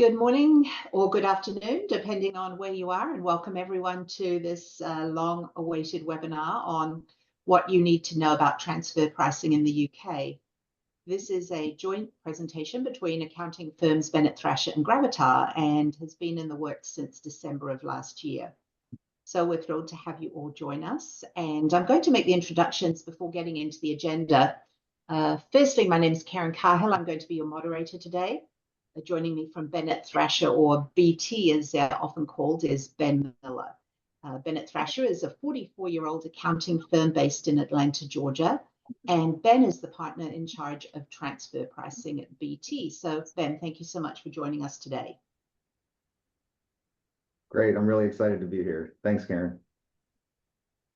Good morning or good afternoon, depending on where you are, and welcome everyone to this long-awaited webinar on what you need to know about transfer pricing in the UK. This is a joint presentation between accounting firms Bennett Thrasher and Gravita and has been in the works since December of last year. So we're thrilled to have you all join us, and I'm going to make the introductions before getting into the agenda. Firstly, my name is Karen Cahill. I'm going to be your moderator today. Joining me from Bennett Thrasher, or BT as they're often called, is Ben Miller. Bennett Thrasher is a 44-year-old accounting firm based in Atlanta, Georgia, and Ben is the partner in charge of transfer pricing at BT. So Ben, thank you so much for joining us today. Great, I'm really excited to be here. Thanks, Karen.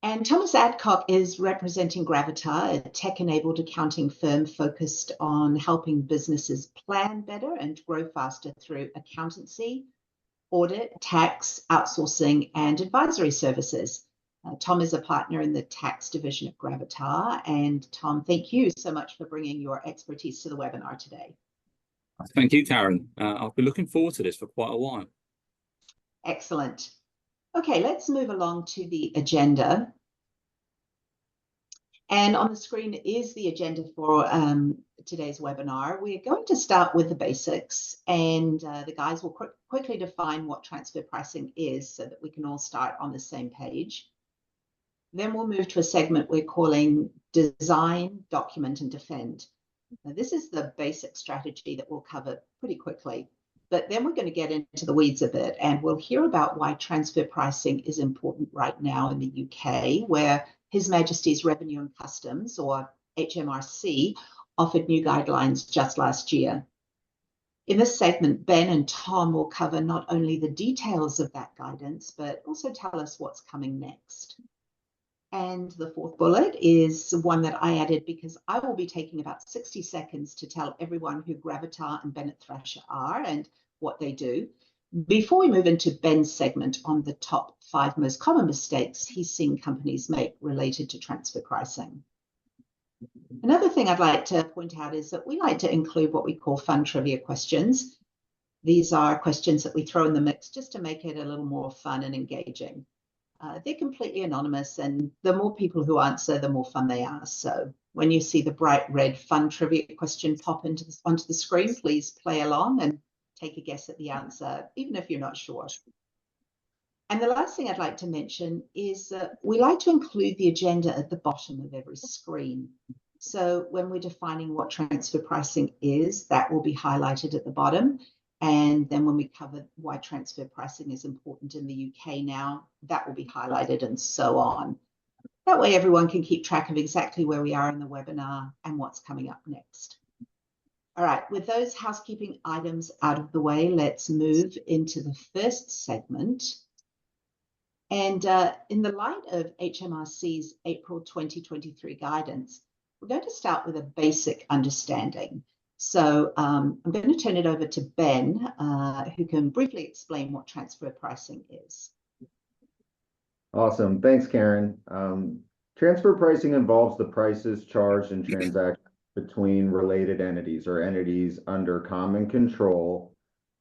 And Thomas Adcock is representing Gravita, a tech-enabled accounting firm focused on helping businesses plan better and grow faster through accountancy, audit, tax, outsourcing, and advisory services. Tom is a partner in the tax division at Gravita. And Tom, thank you so much for bringing your expertise to the webinar today. Thank you, Karen. I've been looking forward to this for quite a while. Excellent. Okay, let's move along to the agenda. And on the screen is the agenda for today's webinar. We're going to start with the basics, and the guys will quickly define what transfer pricing is so that we can all start on the same page. Then we'll move to a segment we're calling Design, Document, and Defend. Now, this is the basic strategy that we'll cover pretty quickly. But then we're going to get into the weeds a bit, and we'll hear about why transfer pricing is important right now in the UK, where His Majesty's Revenue and Customs, or HMRC, offered new guidelines just last year. In this segment, Ben and Tom will cover not only the details of that guidance, but also tell us what's coming next. And the fourth bullet is one that I added because I will be taking about 60 seconds to tell everyone who Gravita and Bennett Thrasher are and what they do, before we move into Ben's segment on the top 5 most common mistakes he's seen companies make related to transfer pricing. Another thing I'd like to point out is that we like to include what we call fun trivia questions. These are questions that we throw in the mix just to make it a little more fun and engaging. They're completely anonymous, and the more people who answer, the more fun they are. So when you see the bright red fun trivia question pop onto the screen, please play along and take a guess at the answer, even if you're not sure. And the last thing I'd like to mention is that we like to include the agenda at the bottom of every screen. So when we're defining what transfer pricing is, that will be highlighted at the bottom. And then when we cover why transfer pricing is important in the UK now, that will be highlighted, and so on. That way everyone can keep track of exactly where we are in the webinar and what's coming up next. All right, with those housekeeping items out of the way, let's move into the first segment. And in the light of HMRC's April 2023 guidance, we're going to start with a basic understanding. So I'm going to turn it over to Ben, who can briefly explain what transfer pricing is. Awesome. Thanks, Karen. Transfer pricing involves the prices charged in transactions between related entities or entities under common control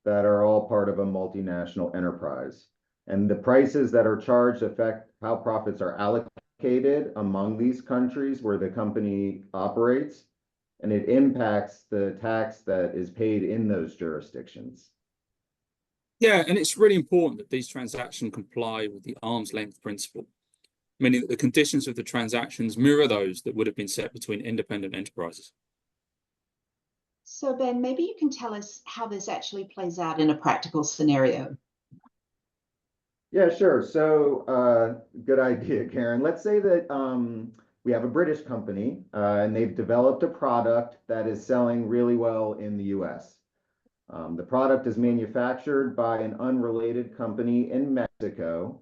that are all part of a multinational enterprise. And the prices that are charged affect how profits are allocated among these countries where the company operates, and it impacts the tax that is paid in those jurisdictions. Yeah, and it's really important that these transactions comply with the arm's length principle, meaning that the conditions of the transactions mirror those that would have been set between independent enterprises. So Ben, maybe you can tell us how this actually plays out in a practical scenario. Yeah, sure. So good idea, Karen. Let's say that we have a British company and they've developed a product that is selling really well in the US. The product is manufactured by an unrelated company in Mexico,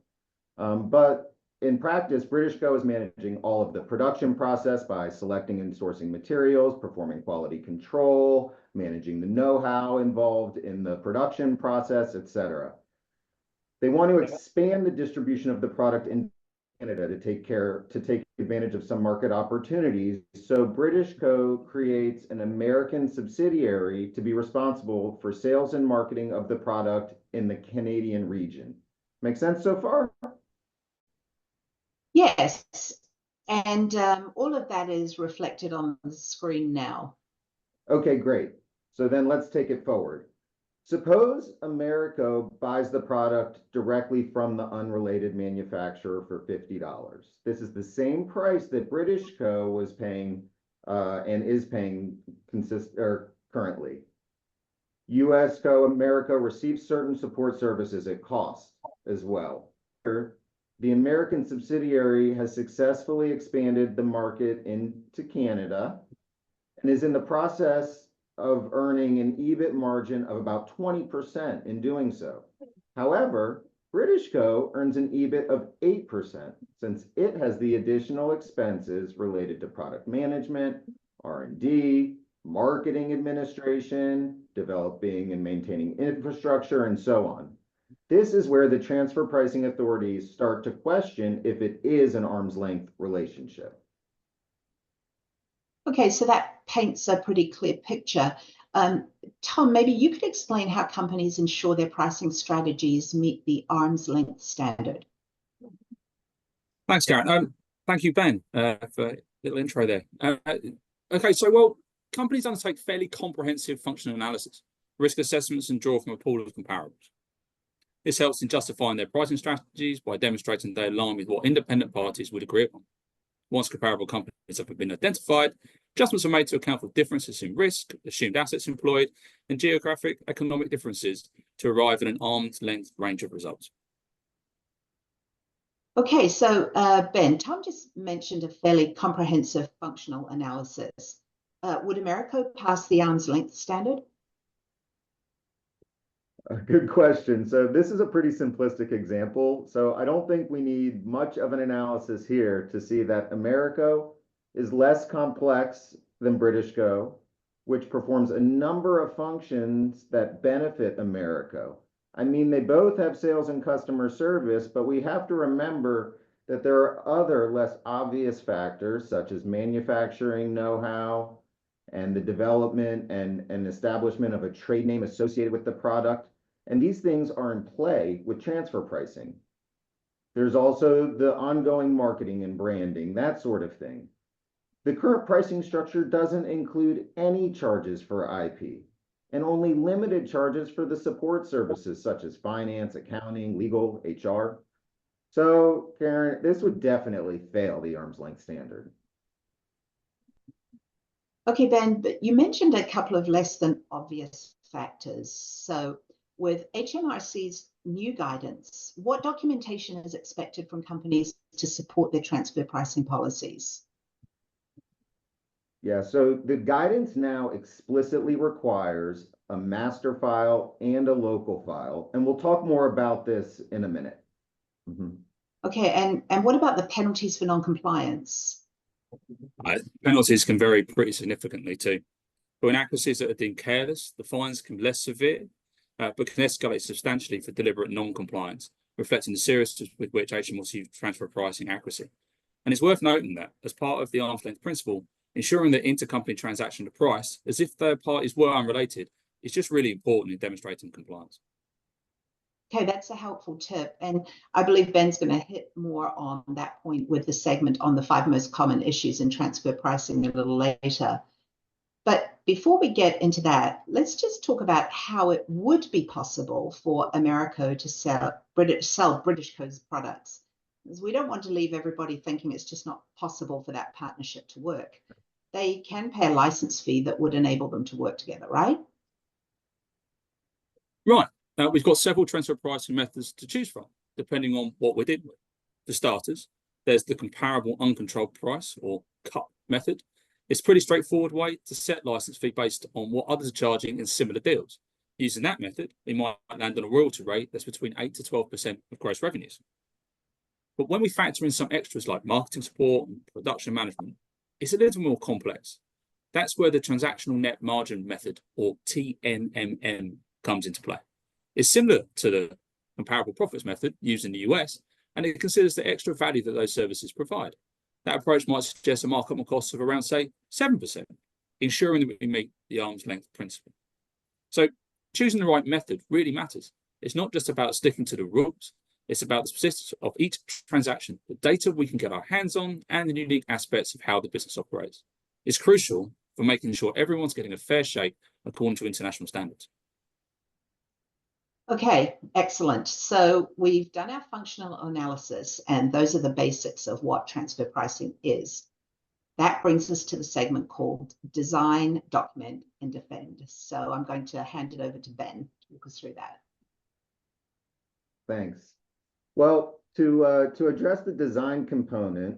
but in practice, British Co is managing all of the production process by selecting and sourcing materials, performing quality control, managing the know-how involved in the production process, etc. They want to expand the distribution of the product in Canada to take advantage of some market opportunities. So British Co. creates an American subsidiary to be responsible for sales and marketing of the product in the Canadian region. Make sense so far? Yes, and all of that is reflected on the screen now. Okay, great. So then let's take it forward. Suppose Americo buys the product directly from the unrelated manufacturer for $50. This is the same price that British Co. was paying and is paying currently. US Co. Americo receives certain support services at cost as well. The American subsidiary has successfully expanded the market into Canada and is in the process of earning an EBIT margin of about 20% in doing so. However, British Co. earns an EBIT of 8% since it has the additional expenses related to product management, R&D, marketing administration, developing and maintaining infrastructure, and so on. This is where the transfer pricing authorities start to question if it is an arm's length relationship. Okay, so that paints a pretty clear picture. Tom, maybe you could explain how companies ensure their pricing strategies meet the arm's length standard. Thanks, Karen. Thank you, Ben, for a little intro there. Okay, so well, companies undertake fairly comprehensive functional analysis, risk assessments, and draw from a pool of comparables. This helps in justifying their pricing strategies by demonstrating they align with what independent parties would agree upon. Once comparable companies have been identified, adjustments are made to account for differences in risk, assumed assets employed, and geographic economic differences to arrive at an arm's length range of results. Okay, so Ben, Tom just mentioned a fairly comprehensive functional analysis. Would Americo pass the arm's length standard? Good question. So this is a pretty simplistic example. So I don't think we need much of an analysis here to see that Americo is less complex than British Co., which performs a number of functions that benefit Americo. I mean, they both have sales and customer service, but we have to remember that there are other less obvious factors such as manufacturing know-how and the development and establishment of a trade name associated with the product. And these things are in play with transfer pricing. There's also the ongoing marketing and branding, that sort of thing. The current pricing structure doesn't include any charges for IP and only limited charges for the support services such as finance, accounting, legal, HR. So, Karen, this would definitely fail the arm's length standard. Okay, Ben, but you mentioned a couple of less than obvious factors. So with HMRC's new guidance, what documentation is expected from companies to support their transfer pricing policies? Yeah, so the guidance now explicitly requires a master file and a local file, and we'll talk more about this in a minute. Okay, and what about the penalties for non-compliance? Penalties can vary pretty significantly too. For inaccuracies that are deemed careless, the fines can be less severe, but can escalate substantially for deliberate non-compliance, reflecting the seriousness with which HMRC transfer pricing accuracy. And it's worth noting that, as part of the arm's length principle, ensuring that intercompany transaction to price, as if third parties were unrelated, is just really important in demonstrating compliance. Okay, that's a helpful tip. And I believe Ben's going to hit more on that point with the segment on the 5 most common issues in transfer pricing a little later. But before we get into that, let's just talk about how it would be possible for Americo to sell British Co's products. Because we don't want to leave everybody thinking it's just not possible for that partnership to work. They can pay a license fee that would enable them to work together, right? Right. We've got several transfer pricing methods to choose from, depending on what we're dealing with. For starters, there's the comparable uncontrolled price, or CUP method. It's a pretty straightforward way to set license fee based on what others are charging in similar deals. Using that method, we might land on a royalty rate that's between 8 to 12% of gross revenues. But when we factor in some extras like marketing support and production management, it's a little more complex. That's where the transactional net margin method, or TNMM, comes into play. It's similar to the comparable profits method used in the US, and it considers the extra value that those services provide. That approach might suggest a markup on costs of around, say, 7%, ensuring that we meet the arm's length principle. So choosing the right method really matters. It's not just about sticking to the rules. It's about the specifics of each transaction, the data we can get our hands on, and the unique aspects of how the business operates. It's crucial for making sure everyone's getting a fair shake according to international standards. Okay, excellent. So we've done our functional analysis, and those are the basics of what transfer pricing is. That brings us to the segment called Design, Document, and Defend. So I'm going to hand it over to Ben to walk us through that. Thanks. Well, to address the design component,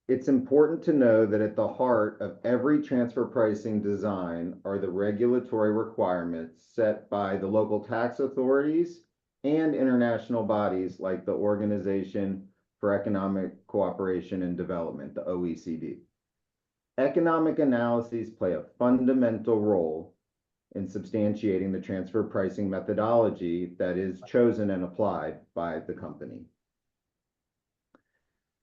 it's important to know that at the heart of every transfer pricing design are the regulatory requirements set by the local tax authorities and international bodies like the Organization for Economic Cooperation and Development, the OECD. Economic analyses play a fundamental role in substantiating the transfer pricing methodology that is chosen and applied by the company.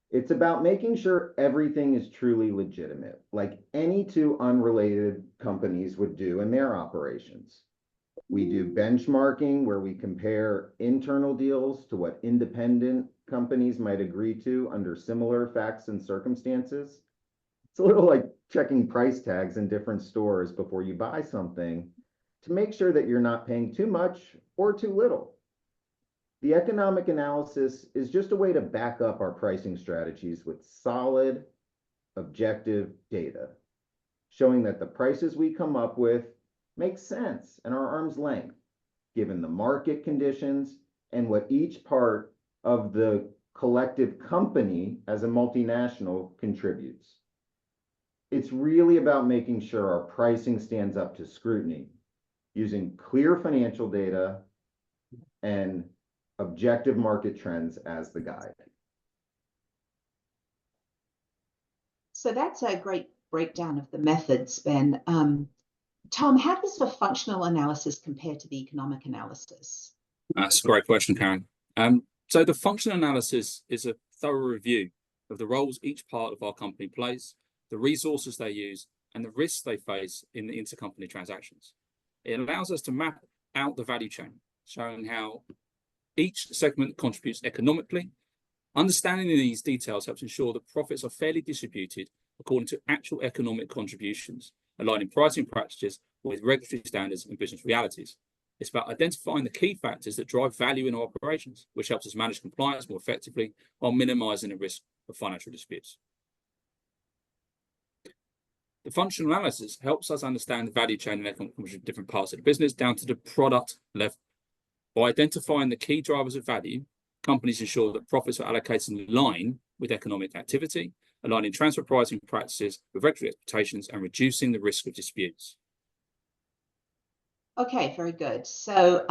It's about making sure everything is truly legitimate, like any two unrelated companies would do in their operations. We do benchmarking where we compare internal deals to what independent companies might agree to under similar facts and circumstances. It's a little like checking price tags in different stores before you buy something to make sure that you're not paying too much or too little. The economic analysis is just a way to back up our pricing strategies with solid, objective data, showing that the prices we come up with make sense and are arm's length, given the market conditions and what each part of the collective company as a multinational contributes. It's really about making sure our pricing stands up to scrutiny, using clear financial data and objective market trends as the guide. So that's a great breakdown of the methods, Ben. Tom, how does the functional analysis compare to the economic analysis? That's a great question, Karen. So the functional analysis is a thorough review of the roles each part of our company plays, the resources they use, and the risks they face in the intercompany transactions. It allows us to map out the value chain, showing how each segment contributes economically. Understanding these details helps ensure that profits are fairly distributed according to actual economic contributions, aligning pricing practices with regulatory standards and business realities. It's about identifying the key factors that drive value in our operations, which helps us manage compliance more effectively while minimizing the risk of financial disputes. The functional analysis helps us understand the value chain and economic contribution of different parts of the business down to the product level. By identifying the key drivers of value, companies ensure that profits are allocated in line with economic activity, aligning transfer pricing practices with regulatory expectations and reducing the risk of disputes. Okay, very good. So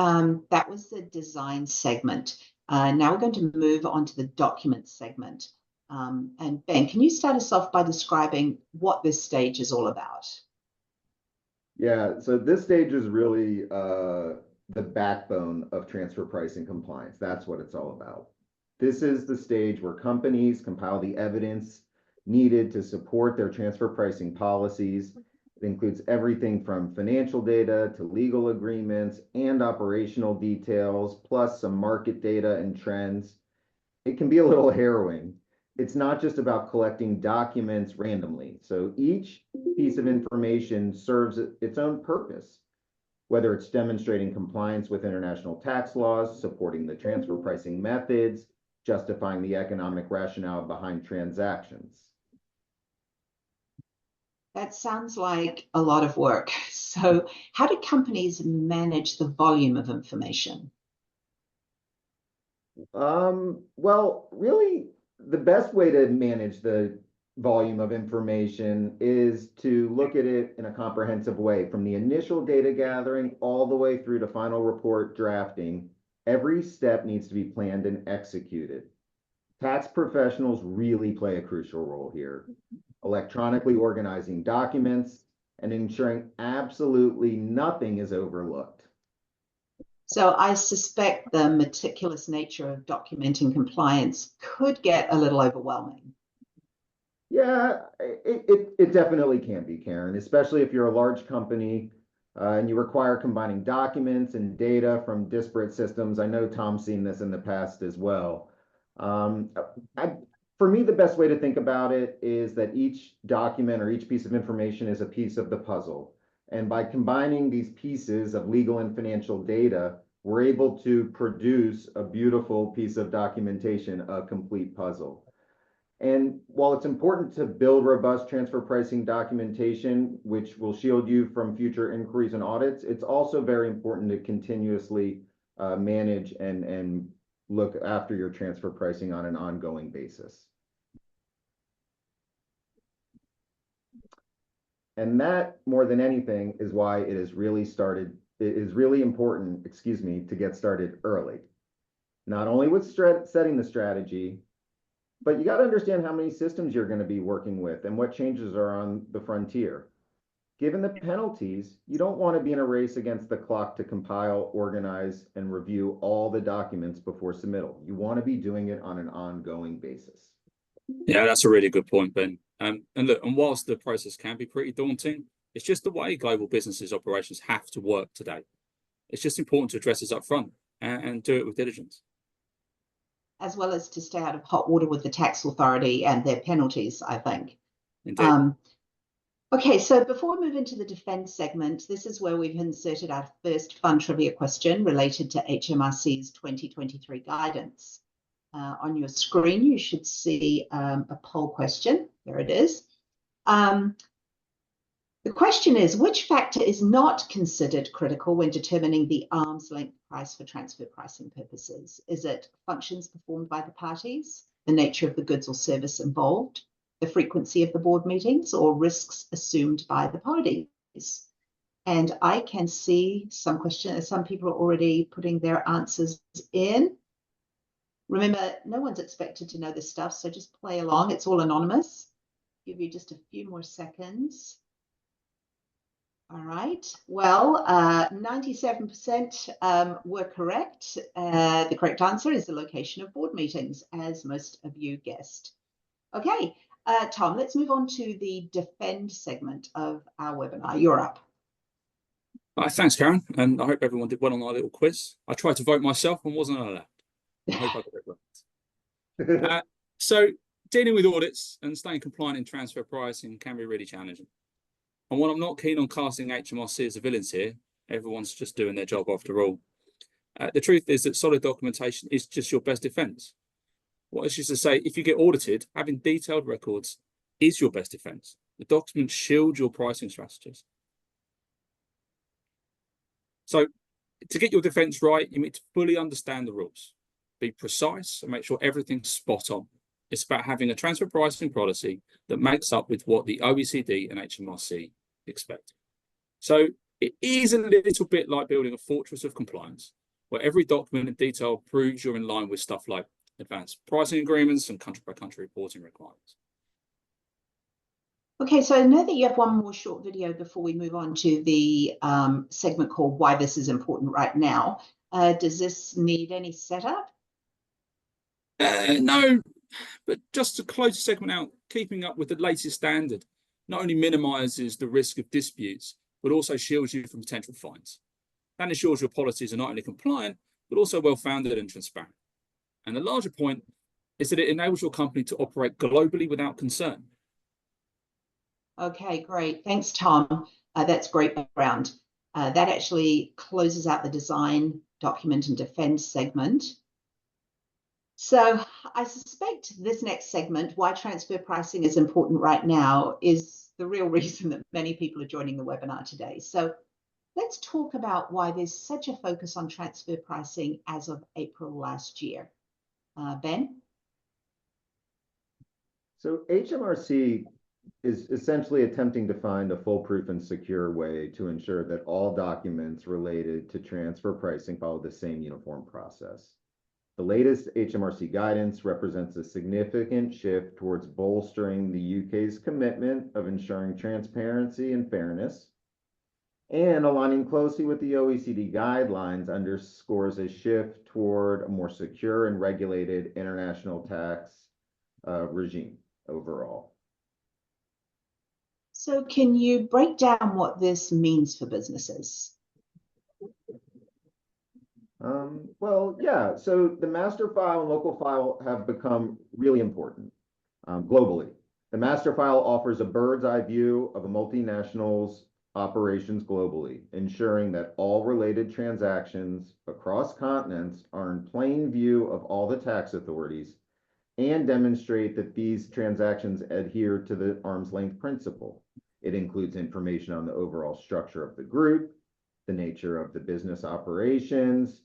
that was the design segment. Now we're going to move on to the document segment. And Ben, can you start us off by describing what this stage is all about? Yeah, so this stage is really the backbone of transfer pricing compliance. That's what it's all about. This is the stage where companies compile the evidence needed to support their transfer pricing policies. It includes everything from financial data to legal agreements and operational details, plus some market data and trends. It can be a little harrowing. It's not just about collecting documents randomly. So each piece of information serves its own purpose, whether it's demonstrating compliance with international tax laws, supporting the transfer pricing methods, justifying the economic rationale behind transactions. That sounds like a lot of work. So how do companies manage the volume of information? Well, really, the best way to manage the volume of information is to look at it in a comprehensive way, from the initial data gathering all the way through to final report drafting. Every step needs to be planned and executed. Tax professionals really play a crucial role here, electronically organizing documents and ensuring absolutely nothing is overlooked. So I suspect the meticulous nature of documenting compliance could get a little overwhelming. Yeah, it definitely can be, Karen, especially if you're a large company and you require combining documents and data from disparate systems. I know Tom's seen this in the past as well. Um, I, for me, the best way to think about it is that each document or each piece of information is a piece of the puzzle. And by combining these pieces of legal and financial data, we're able to produce a beautiful piece of documentation, a complete puzzle. And while it's important to build robust transfer pricing documentation, which will shield you from future inquiries and audits, it's also very important to continuously manage and look after your transfer pricing on an ongoing basis. And that, more than anything, is why it is really important, excuse me, to get started early. Not only with setting the strategy, but you got to understand how many systems you're going to be working with and what changes are on the frontier. Given the penalties, you don't want to be in a race against the clock to compile, organize, and review all the documents before submittal. You want to be doing it on an ongoing basis. Yeah, that's a really good point, Ben. And look, and whilst the process can be pretty daunting, it's just the way global businesses operations have to work today. It's just important to address this up front and do it with diligence. As well as to stay out of hot water with the tax authority and their penalties, I think. Indeed. Okay, so before we move into the defense segment, this is where we've inserted our first fun trivia question related to HMRC's 2023 guidance. On your screen, you should see a poll question. There it is. The question is, which factor is not considered critical when determining the arm's length price for transfer pricing purposes? Is it functions performed by the parties, the nature of the goods or service involved, the frequency of the board meetings, or risks assumed by the parties? And I can see some people are already putting their answers in. Remember, no one's expected to know this stuff, so just play along. It's all anonymous. Give you just a few more seconds. All right. Well, 97% were correct. The correct answer is the location of board meetings, as most of you guessed. Okay, Tom, let's move on to the defend segment of our webinar. You're up. Thanks, Karen, and I hope everyone did well on our little quiz. I tried to vote myself and wasn't allowed. I hope I got it right. So, dealing with audits and staying compliant in transfer pricing can be really challenging. And while I'm not keen on casting HMRC as the villains here, everyone's just doing their job after all. The truth is that solid documentation is just your best defense. What is just to say, if you get audited, having detailed records is your best defense. The documents shield your pricing strategies. So to get your defense right, you need to fully understand the rules, be precise and make sure everything's spot on. It's about having a transfer pricing policy that makes up with what the OECD and HMRC expect. So it is a little bit like building a fortress of compliance, where every document in detail proves you're in line with stuff like advanced pricing agreements and country-by-country reporting requirements. Okay, so I know that you have one more short video before we move on to the segment called Why This is Important Right Now. Does this need any setup? No, but just to close the segment out, keeping up with the latest standard not only minimises the risk of disputes, but also shields you from potential fines. That ensures your policies are not only compliant, but also well-founded and transparent. And the larger point is that it enables your company to operate globally without concern. Okay, great. Thanks, Tom. That's great background. That actually closes out the design, document, and defend segment. So I suspect this next segment, why transfer pricing is important right now, is the real reason that many people are joining the webinar today. So let's talk about why there's such a focus on transfer pricing as of April last year. Ben? So HMRC is essentially attempting to find a foolproof and secure way to ensure that all documents related to transfer pricing follow the same uniform process. The latest HMRC guidance represents a significant shift towards bolstering the UK's commitment of ensuring transparency and fairness. And aligning closely with the OECD guidelines underscores a shift toward a more secure and regulated international tax regime overall. So can you break down what this means for businesses? Well, yeah, so the master file and local file have become really important globally. The master file offers a bird's eye view of a multinational's operations globally, ensuring that all related transactions across continents are in plain view of all the tax authorities and demonstrate that these transactions adhere to the arm's length principle. It includes information on the overall structure of the group, the nature of the business operations,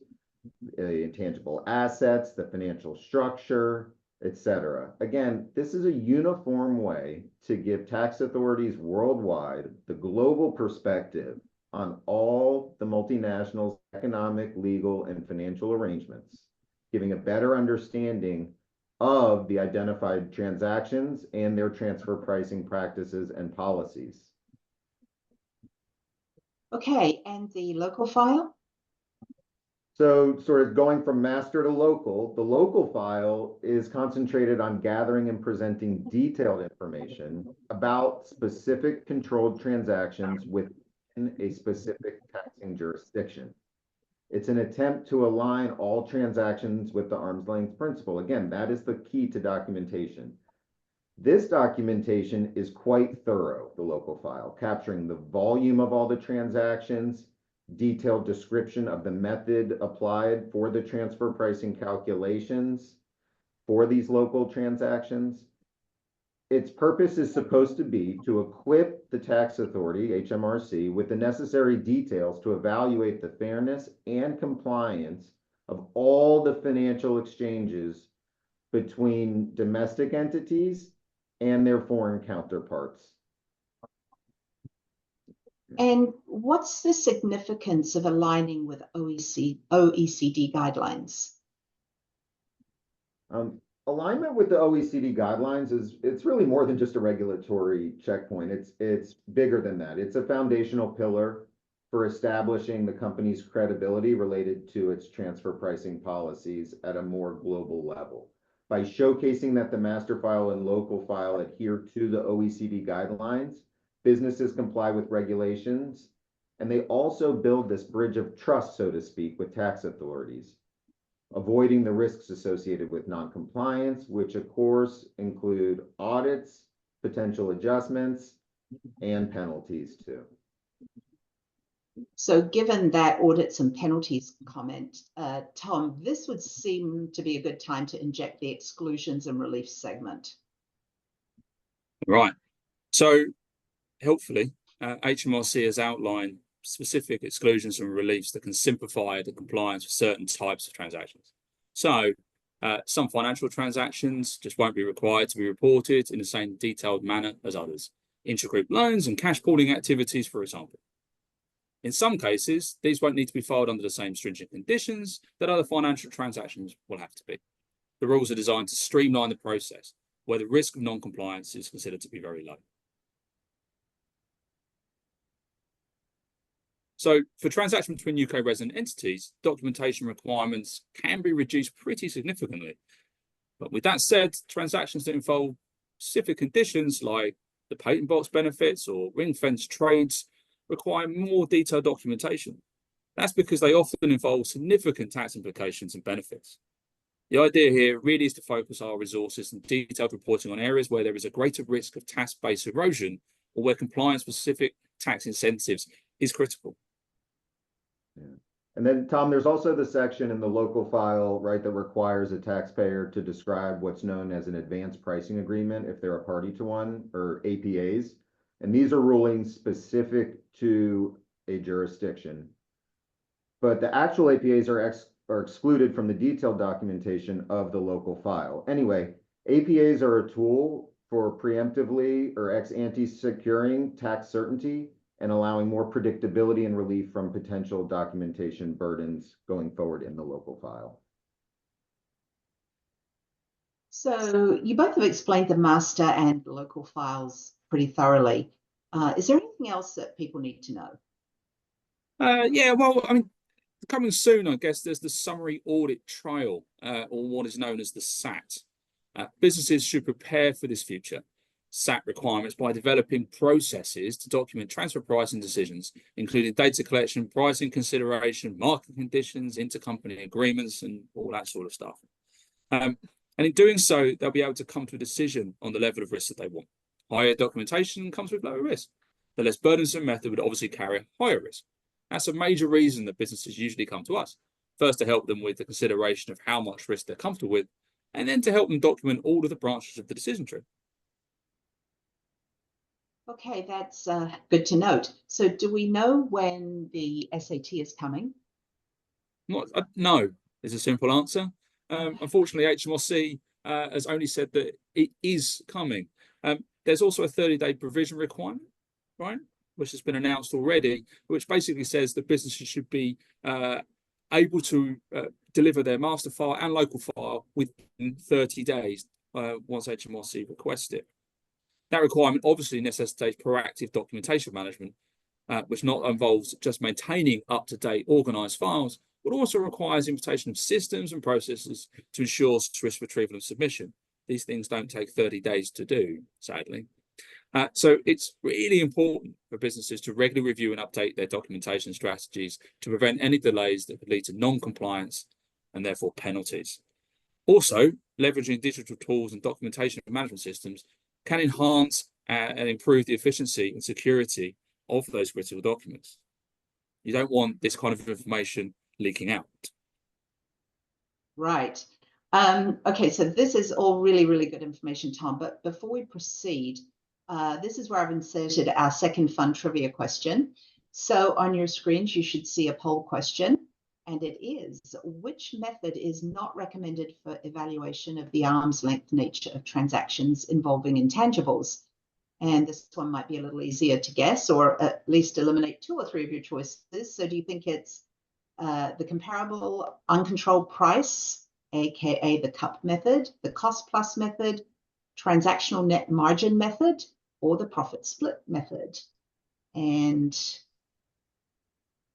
intangible assets, the financial structure, etc. Again, this is a uniform way to give tax authorities worldwide the global perspective on all the multinationals' economic, legal, and financial arrangements, giving a better understanding of the identified transactions and their transfer pricing practices and policies. Okay, and the local file? So sort of going from master to local, the local file is concentrated on gathering and presenting detailed information about specific controlled transactions within a specific taxing jurisdiction. It's an attempt to align all transactions with the arm's length principle. Again, that is the key to documentation. This documentation is quite thorough, the local file, capturing the volume of all the transactions, detailed description of the method applied for the transfer pricing calculations for these local transactions. Its purpose is supposed to be to equip the tax authority, HMRC, with the necessary details to evaluate the fairness and compliance of all the financial exchanges between domestic entities and their foreign counterparts. And what's the significance of aligning with OECD guidelines? Alignment with the OECD guidelines it's really more than just a regulatory checkpoint. It's bigger than that. It's a foundational pillar for establishing the company's credibility related to its transfer pricing policies at a more global level. By showcasing that the master file and local file adhere to the OECD guidelines, businesses comply with regulations, and they also build this bridge of trust, so to speak, with tax authorities, avoiding the risks associated with non-compliance, which of course include audits, potential adjustments, and penalties too. So given that audits and penalties comment, Tom, this would seem to be a good time to inject the exclusions and reliefs segment. Right. So helpfully, HMRC has outlined specific exclusions and reliefs that can simplify the compliance with certain types of transactions. So some financial transactions just won't be required to be reported in the same detailed manner as others. Intragroup loans and cash pooling activities, for example. In some cases, these won't need to be filed under the same stringent conditions that other financial transactions will have to be. The rules are designed to streamline the process, where the risk of non-compliance is considered to be very low. So for transactions between UK resident entities, documentation requirements can be reduced pretty significantly. But with that said, transactions that involve specific conditions like the patent box benefits or ring-fence trades require more detailed documentation. That's because they often involve significant tax implications and benefits. The idea here really is to focus our resources on detailed reporting on areas where there is a greater risk of tax-based erosion or where compliance with specific tax incentives is critical. Yeah. And then, Tom, there's also the section in the local file, right, that requires a taxpayer to describe what's known as an advanced pricing agreement if they're a party to one, or APAs. And these are rulings specific to a jurisdiction. But the actual APAs are excluded from the detailed documentation of the local file. Anyway, APAs are a tool for preemptively or ex ante securing tax certainty and allowing more predictability and relief from potential documentation burdens going forward in the local file. So you both have explained the master and local files pretty thoroughly. Is there anything else that people need to know? Yeah, well, I mean, coming soon, I guess there's the summary audit trail, or what is known as the SAT. Businesses should prepare for this future SAT requirements by developing processes to document transfer pricing decisions, including data collection, pricing consideration, market conditions, intercompany agreements, and all that sort of stuff. And in doing so, they'll be able to come to a decision on the level of risk that they want. Higher documentation comes with lower risk. The less burdensome method would obviously carry a higher risk. That's a major reason that businesses usually come to us. First, to help them with the consideration of how much risk they're comfortable with, and then to help them document all of the branches of the decision tree. Okay, that's good to note. So do we know when the SAT is coming? No, is a simple answer. Unfortunately, HMRC has only said that it is coming. There's also a 30-day provision requirement, right, which has been announced already, which basically says that businesses should be able to deliver their master file and local file within 30 days once HMRC requests it. That requirement obviously necessitates proactive documentation management, which not involves just maintaining up-to-date organised files, but also requires implementation of systems and processes to ensure swift retrieval and submission. These things don't take 30 days to do, sadly. So it's really important for businesses to regularly review and update their documentation strategies to prevent any delays that could lead to non-compliance and therefore penalties. Also, leveraging digital tools and documentation management systems can enhance and improve the efficiency and security of those critical documents. You don't want this kind of information leaking out. Right. Okay, so this is all really, really good information, Tom. But before we proceed, this is where I've inserted our second fun trivia question. So on your screens, you should see a poll question. And it is, which method is not recommended for evaluation of the arm's length nature of transactions involving intangibles? And this one might be a little easier to guess, or at least eliminate 2 or 3 of your choices. So do you think it's the comparable uncontrolled price, aka the CUP method, the cost plus method, transactional net margin method, or the profit split method? And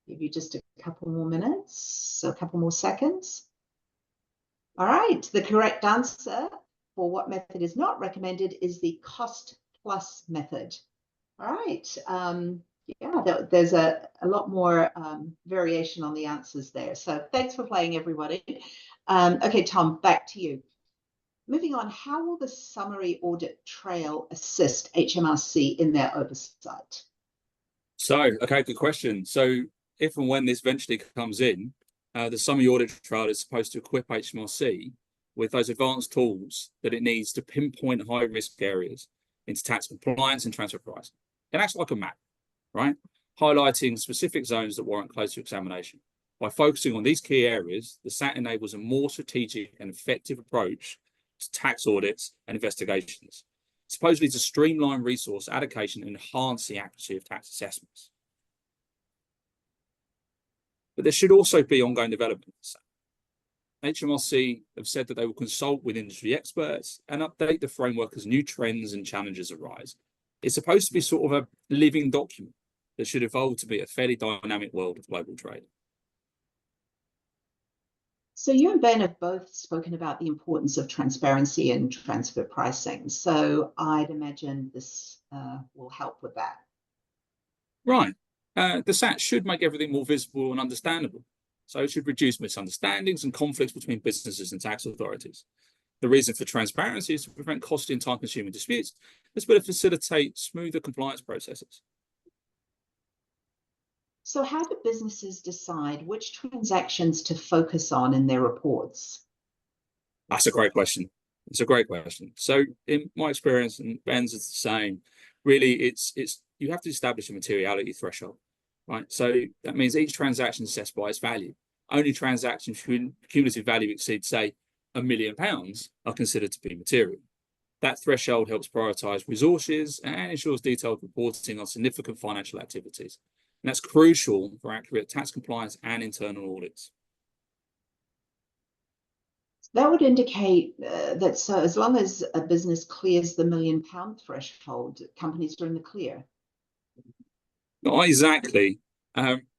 give you just a couple more minutes, so a couple more seconds. All right, the correct answer for what method is not recommended is the cost plus method. All right, yeah, there's a lot more variation on the answers there. So thanks for playing, everybody. Okay, Tom, back to you. Moving on, how will the summary audit trail assist HMRC in their oversight? So, okay, good question. So if and when this eventually comes in, the summary audit trail is supposed to equip HMRC with those advanced tools that it needs to pinpoint high-risk areas into tax compliance and transfer pricing. It acts like a map, right? Highlighting specific zones that warrant closer examination. By focusing on these key areas, the SAT enables a more strategic and effective approach to tax audits and investigations, supposedly to streamline resource allocation and enhance the accuracy of tax assessments. But there should also be ongoing development. HMRC have said that they will consult with industry experts and update the framework as new trends and challenges arise. It's supposed to be sort of a living document that should evolve to be a fairly dynamic world of global trade. So you and Ben have both spoken about the importance of transparency and transfer pricing. So I'd imagine this will help with that. Right. The SAT should make everything more visible and understandable. So it should reduce misunderstandings and conflicts between businesses and tax authorities. The reason for transparency is to prevent costly and time-consuming disputes, as well as facilitate smoother compliance processes. So how do businesses decide which transactions to focus on in their reports? That's a great question. It's a great question. So in my experience, and Ben's is the same, really it's you have to establish a materiality threshold, right? So that means each transaction is assessed by its value. Only transactions whose cumulative value exceeds, say, £1 million are considered to be material. That threshold helps prioritise resources and ensures detailed reporting on significant financial activities. And that's crucial for accurate tax compliance and internal audits. That would indicate that so as long as a business clears the £1 million threshold, companies are in the clear. Not exactly.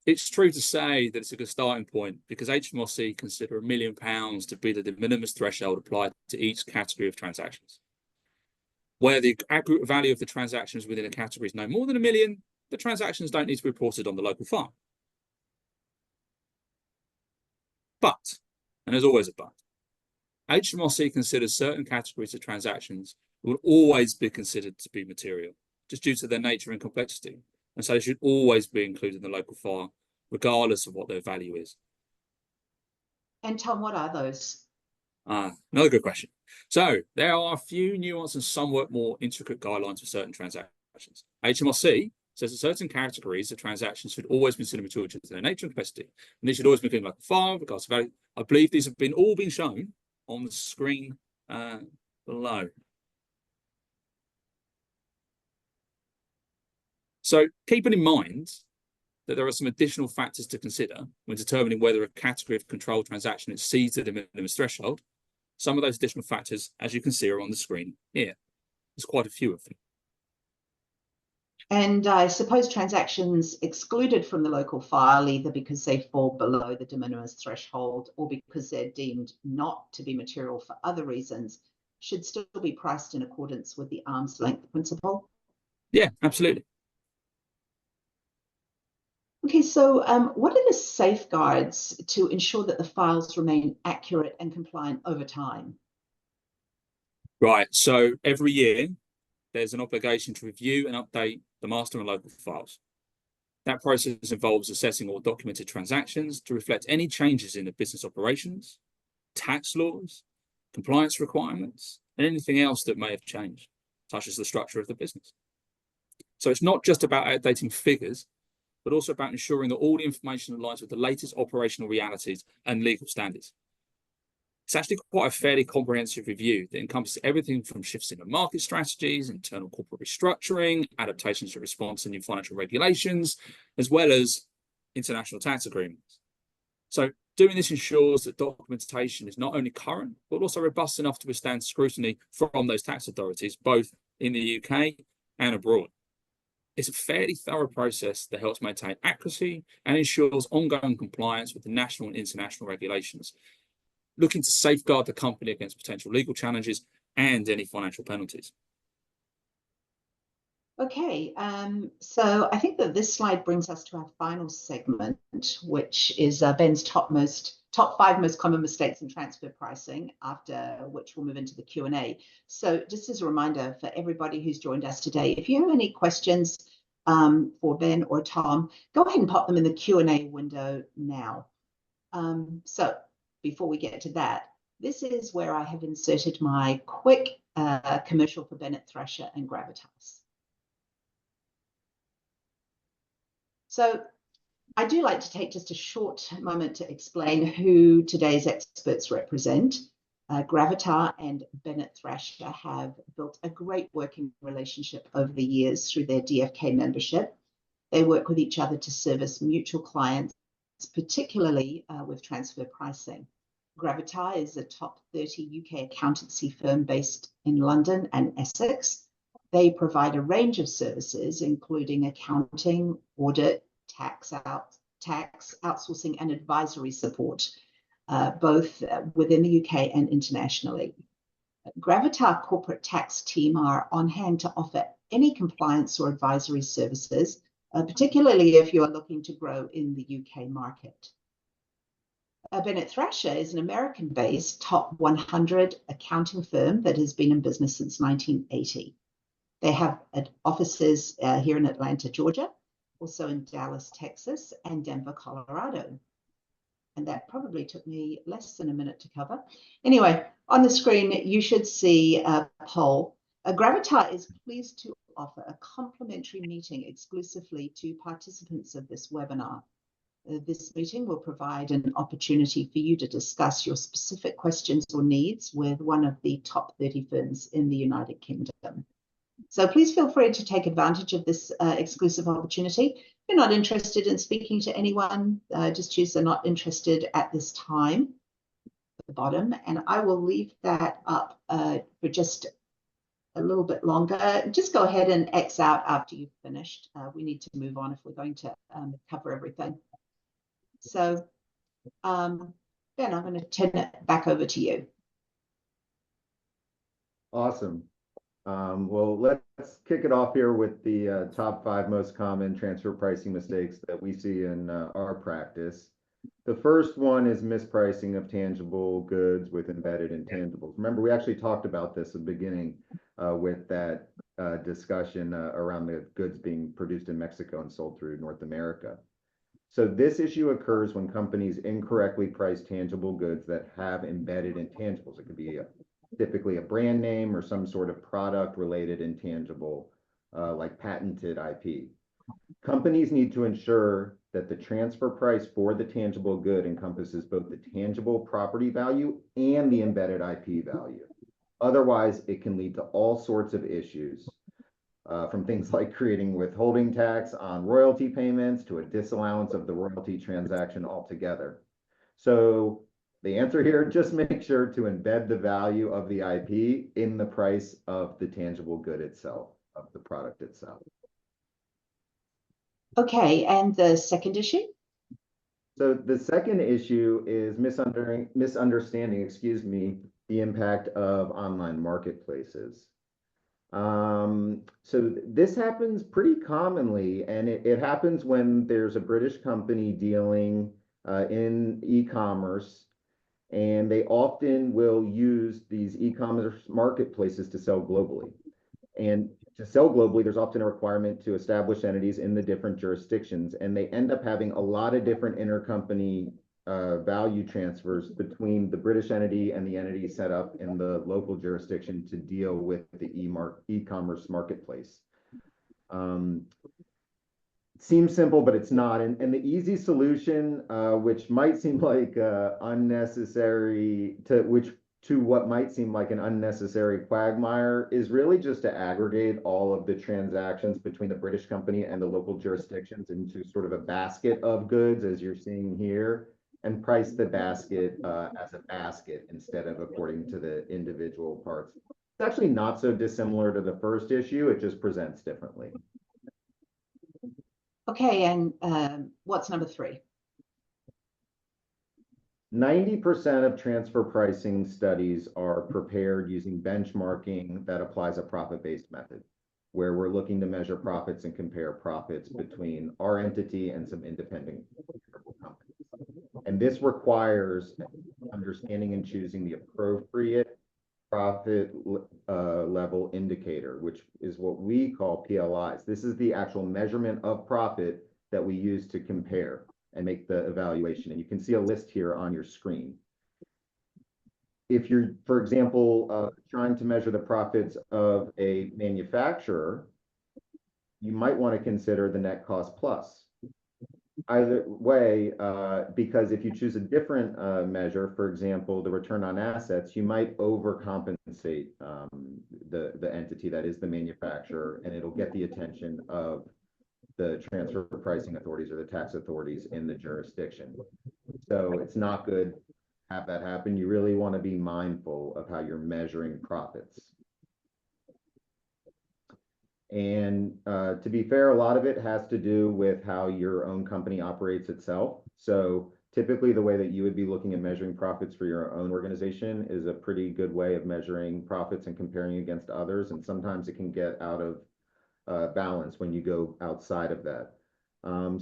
It's true to say that it's a good starting point because HMRC consider £1 million to be the de minimis threshold applied to each category of transactions. Where the aggregate value of the transactions within a category is no more than £1 million, the transactions don't need to be reported on the local file. But, and there's always a but, HMRC considers certain categories of transactions will always be considered to be material, just due to their nature and complexity, and so they should always be included in the local file, regardless of what their value is. And Tom, what are those? Another good question. So there are a few nuanced and somewhat more intricate guidelines for certain transactions. HMRC says that certain categories of transactions should always be considered material to their nature and capacity, and these should always be included in local file, regardless of value. I believe these have all been shown on the screen below. So keeping in mind that there are some additional factors to consider when determining whether a category of controlled transaction exceeds the de minimis threshold. Some of those additional factors, as you can see, are on the screen here. There's quite a few of them. And I suppose transactions excluded from the local file, either because they fall below the de minimis threshold or because they're deemed not to be material for other reasons, should still be priced in accordance with the arm's length principle. Yeah, absolutely. Okay, so what are the safeguards to ensure that the files remain accurate and compliant over time? Right, so every year there's an obligation to review and update the master and local files. That process involves assessing all documented transactions to reflect any changes in the business operations, tax laws, compliance requirements, and anything else that may have changed, such as the structure of the business. So it's not just about updating figures, but also about ensuring that all the information aligns with the latest operational realities and legal standards. It's actually quite a fairly comprehensive review that encompasses everything from shifts in the market strategies, internal corporate restructuring, adaptations to response to new financial regulations, as well as international tax agreements. So doing this ensures that documentation is not only current, but also robust enough to withstand scrutiny from those tax authorities, both in the UK and abroad. It's a fairly thorough process that helps maintain accuracy and ensures ongoing compliance with the national and international regulations, looking to safeguard the company against potential legal challenges and any financial penalties. Okay, so I think that this slide brings us to our final segment, which is Ben's top 5 most common mistakes in transfer pricing, after which we'll move into the Q&A. So just as a reminder for everybody who's joined us today, if you have any questions for Ben or Tom, go ahead and pop them in the Q&A window now. So before we get to that, this is where I have inserted my quick commercial for Bennett Thrasher and Gravitas. So I do like to take just a short moment to explain who today's experts represent. Gravita and Bennett Thrasher have built a great working relationship over the years through their DFK membership. They work with each other to service mutual clients, particularly with transfer pricing. Gravita is a top 30 UK accountancy firm based in London and Essex. They provide a range of services, including accounting, audit, tax, outsourcing, and advisory support, both within the UK and internationally. Gravita corporate tax team are on hand to offer any compliance or advisory services, particularly if you are looking to grow in the UK market. Bennett Thrasher is an American-based top 100 accounting firm that has been in business since 1980. They have offices here in Atlanta, Georgia, also in Dallas, Texas, and Denver, Colorado. And that probably took me less than a minute to cover. Anyway, on the screen, you should see a poll. Gravita is pleased to offer a complimentary meeting exclusively to participants of this webinar. This meeting will provide an opportunity for you to discuss your specific questions or needs with one of the top 30 firms in the United Kingdom. So please feel free to take advantage of this exclusive opportunity. If you're not interested in speaking to anyone, just choose the not interested at this time at the bottom, and I will leave that up for just a little bit longer. Just go ahead and X out after you've finished. We need to move on if we're going to cover everything. So, Ben, I'm going to turn it back over to you. Awesome. Well, let's kick it off here with the top 5 most common transfer pricing mistakes that we see in our practice. The first one is mispricing of tangible goods with embedded intangibles. Remember, we actually talked about this at the beginning with that discussion around the goods being produced in Mexico and sold through North America. So this issue occurs when companies incorrectly price tangible goods that have embedded intangibles. It could be typically a brand name or some sort of product-related intangible, like patented IP. Companies need to ensure that the transfer price for the tangible good encompasses both the tangible property value and the embedded IP value. Otherwise, it can lead to all sorts of issues, from things like creating withholding tax on royalty payments to a disallowance of the royalty transaction altogether. So the answer here, just make sure to embed the value of the IP in the price of the tangible good itself, of the product itself. Okay, and the second issue? So the second issue is misunderstanding, excuse me, the impact of online marketplaces. So this happens pretty commonly, and it happens when there's a British company dealing in e-commerce, and they often will use these e-commerce marketplaces to sell globally. And to sell globally, there's often a requirement to establish entities in the different jurisdictions, and they end up having a lot of different intercompany value transfers between the British entity and the entity set up in the local jurisdiction to deal with the e-commerce marketplace. Seems simple, but it's not. And the easy solution, which might seem like unnecessary to what might seem like an unnecessary quagmire, is really just to aggregate all of the transactions between the British company and the local jurisdictions into sort of a basket of goods, as you're seeing here, and price the basket as a basket instead of according to the individual parts. It's actually not so dissimilar to the first issue. It just presents differently. Okay, and what's number 3? 90% of transfer pricing studies are prepared using benchmarking that applies a profit-based method, where we're looking to measure profits and compare profits between our entity and some independent companies. And this requires understanding and choosing the appropriate profit level indicator, which is what we call PLIs. This is the actual measurement of profit that we use to compare and make the evaluation. And you can see a list here on your screen. If you're, for example, trying to measure the profits of a manufacturer, you might want to consider the net cost plus. Either way, because if you choose a different measure, for example, the return on assets, you might overcompensate the entity that is the manufacturer, and it'll get the attention of the transfer pricing authorities or the tax authorities in the jurisdiction. So it's not good to have that happen. You really want to be mindful of how you're measuring profits. And to be fair, a lot of it has to do with how your own company operates itself. So typically the way that you would be looking at measuring profits for your own organization is a pretty good way of measuring profits and comparing against others. And sometimes it can get out of balance when you go outside of that.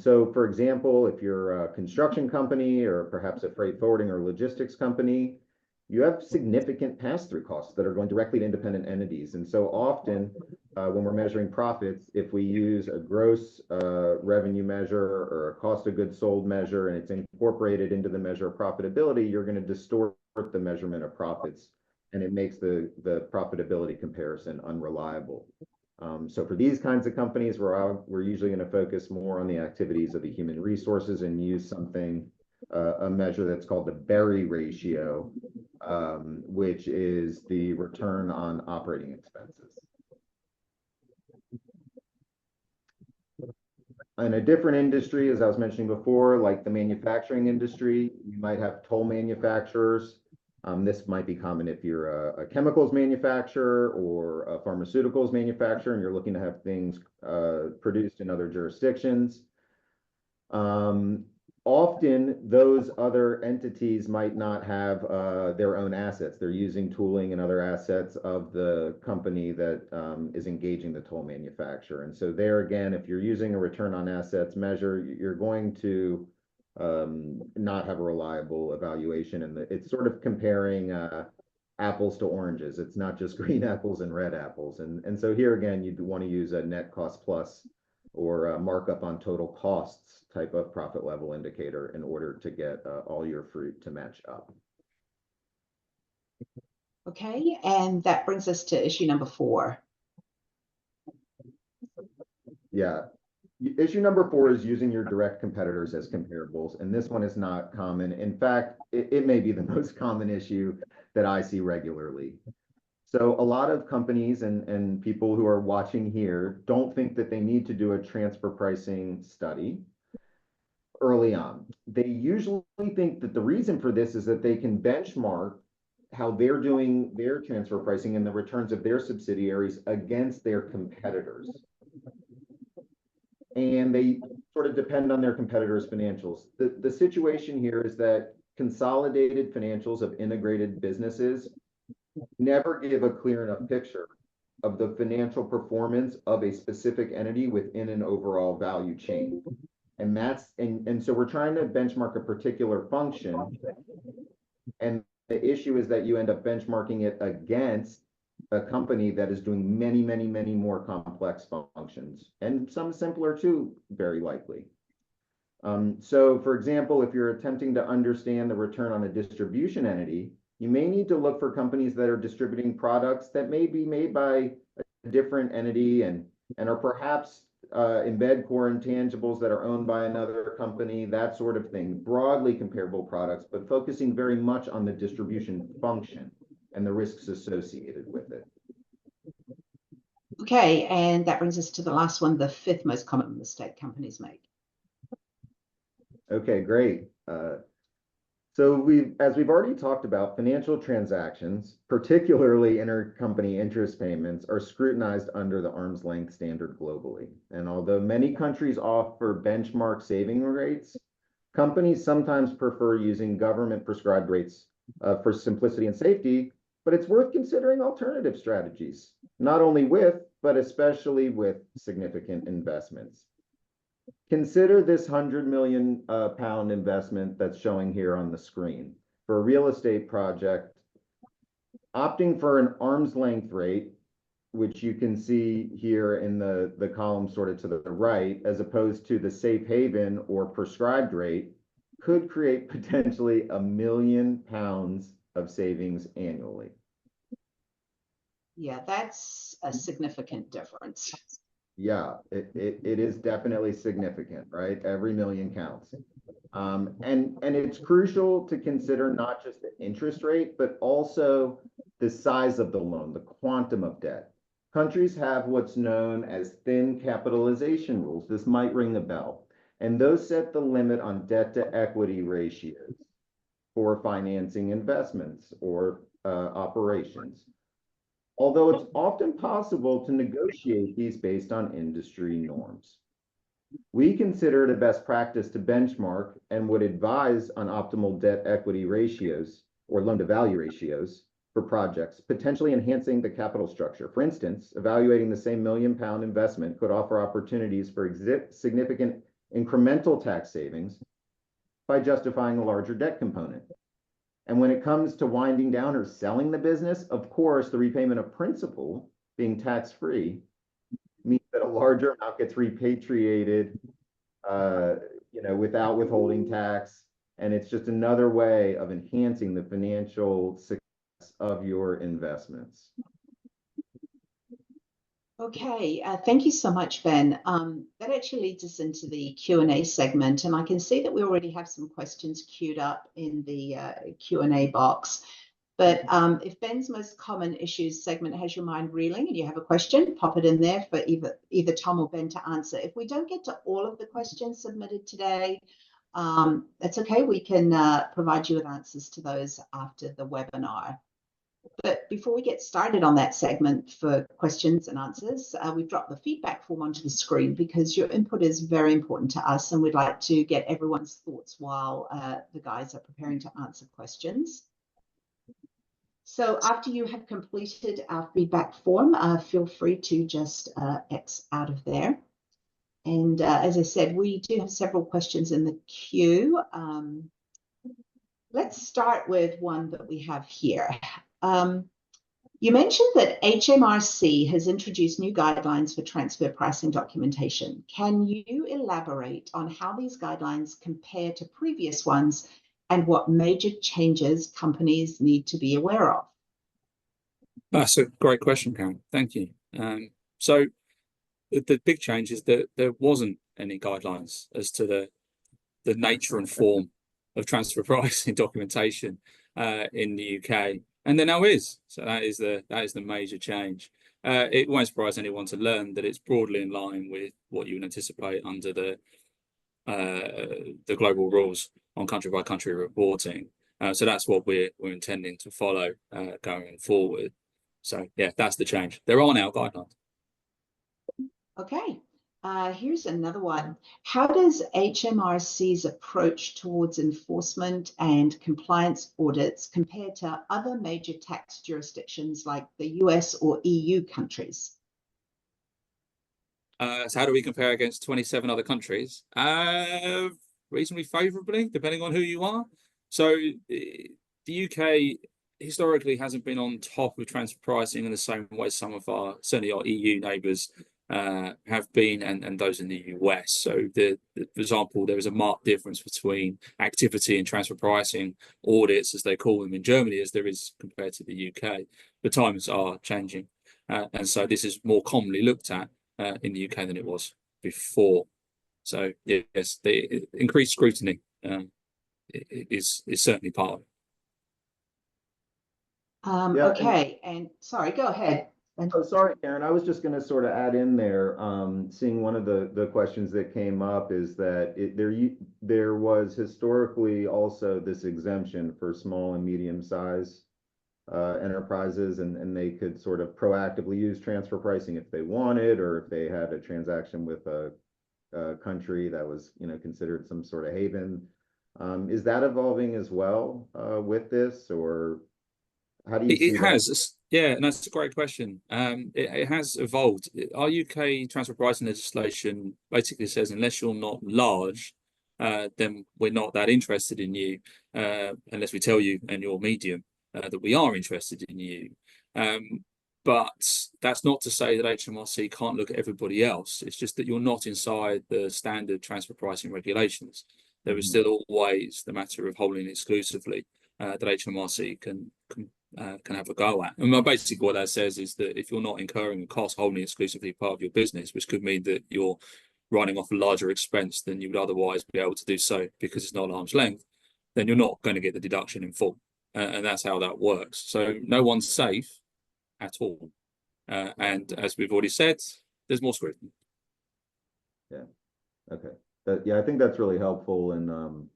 So for example, if you're a construction company or perhaps a freight forwarding or logistics company, you have significant pass-through costs that are going directly to independent entities. And so often when we're measuring profits, if we use a gross revenue measure or a cost of goods sold measure and it's incorporated into the measure of profitability, you're going to distort the measurement of profits, and it makes the profitability comparison unreliable. So for these kinds of companies, we're usually going to focus more on the activities of the human resources and use something, a measure that's called the Berry ratio, which is the return on operating expenses. In a different industry, as I was mentioning before, like the manufacturing industry, you might have toll manufacturers This might be common if you're a chemicals manufacturer or a pharmaceuticals manufacturer and you're looking to have things produced in other jurisdictions. Often those other entities might not have their own assets. They're using tooling and other assets of the company that is engaging the toll manufacturer. And so there again, if you're using a return on assets measure, you're going to not have a reliable evaluation. And it's sort of comparing apples to oranges. It's not just green apples and red apples. And so here again, you'd want to use a net cost plus or a markup on total costs type of profit level indicator in order to get all your fruit to match up. Okay, and that brings us to issue number 4. Yeah, issue number 4 is using your direct competitors as comparables, and this one is not common. In fact, it may be the most common issue that I see regularly. So a lot of companies and people who are watching here don't think that they need to do a transfer pricing study early on. They usually think that the reason for this is that they can benchmark how they're doing their transfer pricing and the returns of their subsidiaries against their competitors. And they sort of depend on their competitors' financials. The situation here is that consolidated financials of integrated businesses never give a clear enough picture of the financial performance of a specific entity within an overall value chain. And so we're trying to benchmark a particular function, and the issue is that you end up benchmarking it against a company that is doing many, many, many more complex functions, and some simpler too, very likely. So for example, if you're attempting to understand the return on a distribution entity, you may need to look for companies that are distributing products that may be made by a different entity and are perhaps embed core intangibles that are owned by another company, that sort of thing. Broadly comparable products, but focusing very much on the distribution function and the risks associated with it. Okay, and that brings us to the last one, the 5th most common mistake companies make. Okay, great. So as we've already talked about, financial transactions, particularly intercompany interest payments, are scrutinized under the arm's length standard globally. And although many countries offer benchmark saving rates, companies sometimes prefer using government prescribed rates for simplicity and safety, but it's worth considering alternative strategies, not only with, but especially with significant investments. Consider this £100 million investment that's showing here on the screen for a real estate project. Opting for an arm's length rate, which you can see here in the column sort of to the right, as opposed to the safe haven or prescribed rate, could create potentially £1 million of savings annually. Yeah, that's a significant difference. Yeah, it is definitely significant, right? Every million counts. And it's crucial to consider not just the interest rate, but also the size of the loan, the quantum of debt. Countries have what's known as thin capitalization rules. This might ring a bell. And those set the limit on debt to equity ratios for financing investments or operations. Although it's often possible to negotiate these based on industry norms. We consider it a best practice to benchmark and would advise on optimal debt equity ratios or loan to value ratios for projects, potentially enhancing the capital structure. For instance, evaluating the same £1 million investment could offer opportunities for significant incremental tax savings by justifying a larger debt component. And when it comes to winding down or selling the business, of course, the repayment of principal being tax-free means that a larger amount gets repatriated, without withholding tax. And it's just another way of enhancing the financial success of your investments. Okay, thank you so much, Ben. That actually leads us into the Q&A segment, and I can see that we already have some questions queued up in the Q&A box. But if Ben's most common issues segment has your mind reeling and you have a question, pop it in there for either Tom or Ben to answer. If we don't get to all of the questions submitted today, That's okay. We can provide you with answers to those after the webinar. But before we get started on that segment for questions and answers, we've dropped the feedback form onto the screen because your input is very important to us, and we'd like to get everyone's thoughts while the guys are preparing to answer questions. So after you have completed our feedback form, feel free to just X out of there. And as I said, we do have several questions in the queue. Let's start with one that we have here. You mentioned that HMRC has introduced new guidelines for transfer pricing documentation. Can you elaborate on how these guidelines compare to previous ones and what major changes companies need to be aware of? That's a great question, Karen. Thank you. So the big change is that there wasn't any guidelines as to the nature and form of transfer pricing documentation in the UK, and there now is. So that is the major change. It won't surprise anyone to learn that it's broadly in line with what you would anticipate under the global rules on country by country reporting. So that's what we're intending to follow going forward. So yeah, that's the change. There are now guidelines. Okay. Here's another one. How does HMRC's approach towards enforcement and compliance audits compare to other major tax jurisdictions like the US or EU countries? So how do we compare against 27 other countries? Reasonably favorably, depending on who you are. So the UK historically hasn't been on top of transfer pricing in the same way some of certainly our EU neighbours have been, and those in the US. So for example, there is a marked difference between activity and transfer pricing audits, as they call them in Germany, as there is compared to the UK. The times are changing, and so this is more commonly looked at in the UK than it was before. So yes, the increased scrutiny is certainly part of it. Okay, and sorry, go ahead. Oh, sorry, Karen. I was just going to sort of add in there, seeing one of the questions that came up is that there was historically also this exemption for small and medium-sized enterprises, and they could sort of proactively use transfer pricing if they wanted, or if they had a transaction with a country that was, considered some sort of haven. Is that evolving as well with this, or how do you see it has, yeah, and that's a great question. It has evolved. Our UK transfer pricing legislation basically says unless you're not large, then we're not that interested in you, unless we tell you and you're medium that we are interested in you. But that's not to say that HMRC can't look at everybody else. It's just that you're not inside the standard transfer pricing regulations. There is still always the matter of holding exclusively that HMRC can have a go at. And basically what that says is that if you're not incurring a cost holding exclusively part of your business, which could mean that you're running off a larger expense than you would otherwise be able to do so because it's not arm's length, then you're not going to get the deduction in full. And that's how that works. So no one's safe at all. And as we've already said, there's more scrutiny. Yeah. Okay. Yeah, I think that's really helpful. And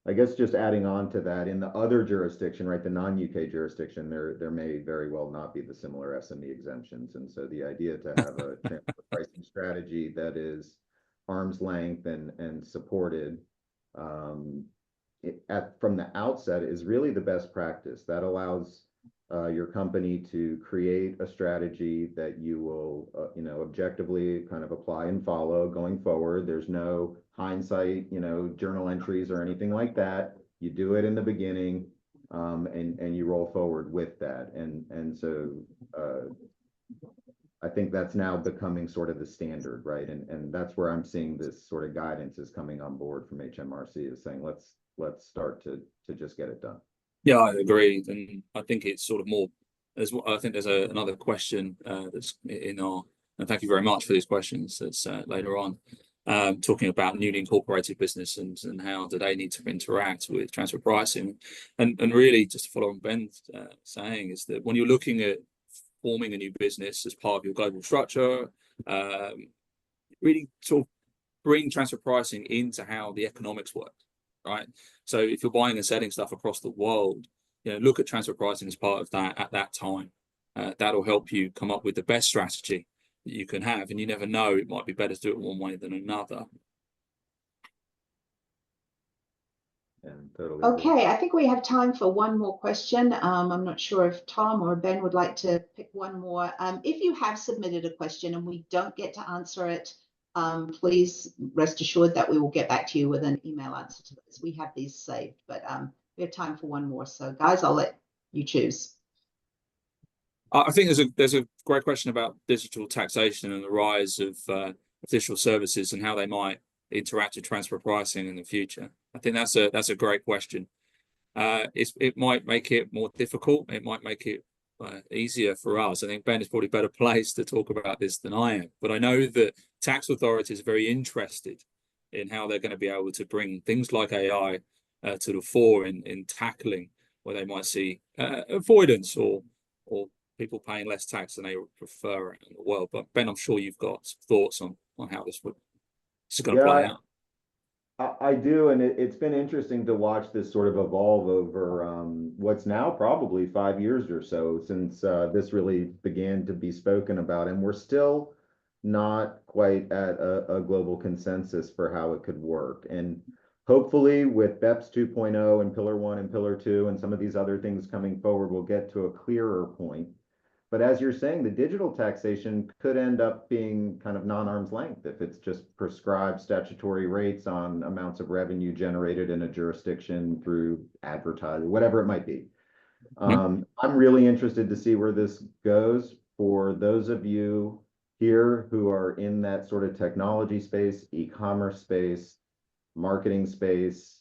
I guess just adding on to that, in the other jurisdiction, right, the non-UK jurisdiction, there may very well not be the similar SME exemptions. And so the idea to have a transfer pricing strategy that is arm's length and supported from the outset is really the best practice. That allows your company to create a strategy that you will, objectively kind of apply and follow going forward. There's no hindsight, journal entries or anything like that. You do it in the beginning, and you roll forward with that. And so I think that's now becoming sort of the standard, right? And that's where I'm seeing this sort of guidance is coming on board from HMRC, is saying let's start to just get it done. Yeah, I agree, and I think it's sort of more. I think there's another question that's in our, and thank you very much for these questions. That's later on, talking about newly incorporated business and how do they need to interact with transfer pricing, and really just to follow on Ben's saying is that when you're looking at forming a new business as part of your global structure, really sort of bring transfer pricing into how the economics work. right? So if you're buying and selling stuff across the world, look at transfer pricing as part of that at that time. That'll help you come up with the best strategy that you can have, and you never know, it might be better to do it one way than another. Yeah, totally. Okay, I think we have time for one more question. I'm not sure if Tom or Ben would like to pick one more. If you have submitted a question and we don't get to answer it, please rest assured that we will get back to you with an email answer to this. We have these saved, but we have time for one more. So guys, I'll let you choose. I think there's a great question about digital taxation and the rise of official services and how they might interact with transfer pricing in the future. I think that's a great question. It might make it more difficult. It might make it easier for us. I think Ben is probably better placed to talk about this than I am. But I know that tax authorities are very interested in how they're going to be able to bring things like AI to the fore in tackling where they might see avoidance or people paying less tax than they would prefer in the world. But Ben, I'm sure you've got some thoughts on how this is going to play out. I do, and it's been interesting to watch this sort of evolve over what's now probably 5 years or so since this really began to be spoken about, and we're still not quite at a global consensus for how it could work. And hopefully with BEPS 2.0 and Pillar 1 and Pillar 2 and some of these other things coming forward, we'll get to a clearer point. But as you're saying, the digital taxation could end up being kind of non-arm's length if it's just prescribed statutory rates on amounts of revenue generated in a jurisdiction through advertising, whatever it might be. I'm really interested to see where this goes. For those of you here who are in that sort of technology space, e-commerce space, marketing space,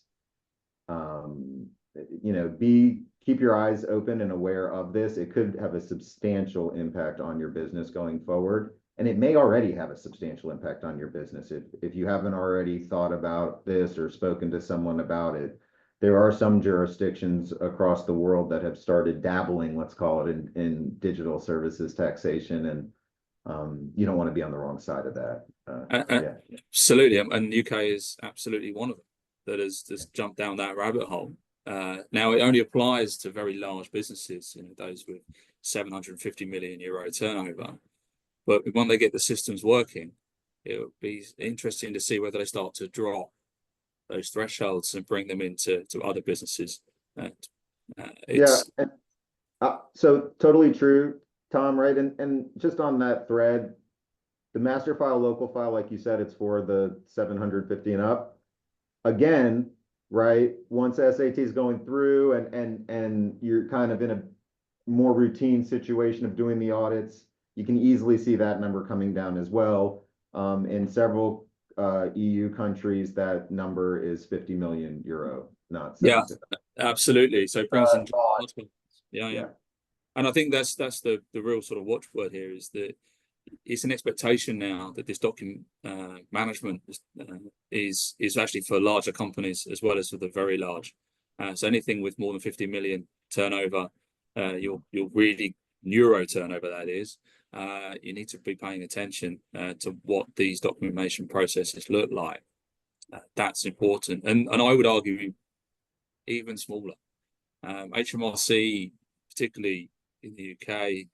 keep your eyes open and aware of this. It could have a substantial impact on your business going forward. And it may already have a substantial impact on your business. If you haven't already thought about this or spoken to someone about it, there are some jurisdictions across the world that have started dabbling, let's call it, in digital services taxation. And you don't want to be on the wrong side of that. Absolutely. And UK is absolutely one of them that has just jumped down that rabbit hole. Now it only applies to very large businesses, those with 750 million euro turnover. But when they get the systems working, it would be interesting to see whether they start to drop those thresholds and bring them into other businesses. So totally true, Tom, right? And just on that thread, the master file, local file, like you said, it's for the 750 and up. Again, right? Once SAT is going through and you're kind of in a more routine situation of doing the audits, you can easily see that number coming down as well. In several EU countries, that number is 50 million euro, not 750. Yeah, absolutely. So yeah. And I think that's the real sort of watchword here is that it's an expectation now that this document management is actually for larger companies as well as for the very large. So anything with more than 50 million turnover, you're really euro turnover, that is, you need to be paying attention to what these documentation processes look like. That's important. And I would argue even smaller. HMRC, particularly in the UK,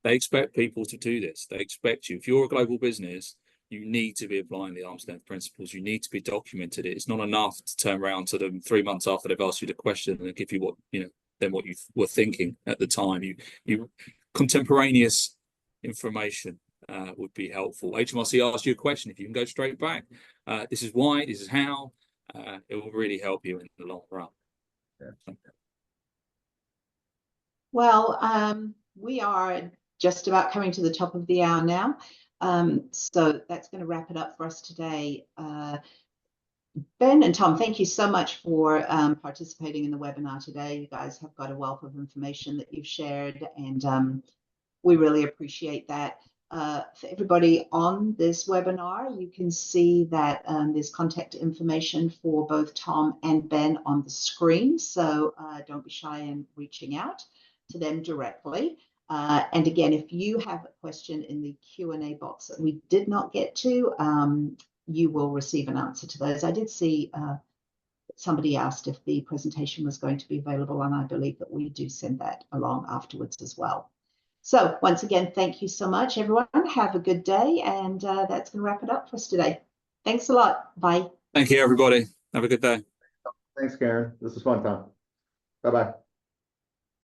they expect people to do this. They expect you. If you're a global business, you need to be applying the arm's length principles. You need to be documented. It's not enough to turn around to them 3 months after they've asked you the question and give you what you were thinking at the time. You contemporaneous information would be helpful. HMRC asks you a question. If you can go straight back, this is why, this is how, it will really help you in the long run. Yeah. Well, we are just about coming to the top of the hour now. So that's going to wrap it up for us today. Ben and Tom, thank you so much for participating in the webinar today. You guys have got a wealth of information that you've shared, and we really appreciate that. For everybody on this webinar, you can see that there's contact information for both Tom and Ben on the screen. So don't be shy in reaching out to them directly. And again, if you have a question in the Q&A box that we did not get to, you will receive an answer to those. I did see somebody asked if the presentation was going to be available, and I believe that we do send that along afterwards as well. So once again, thank you so much, everyone. Have a good day, and that's going to wrap it up for us today. Thanks a lot. Bye. Thank you, everybody. Have a good day. Thanks, Karen. This was fun, Tom. Bye-bye.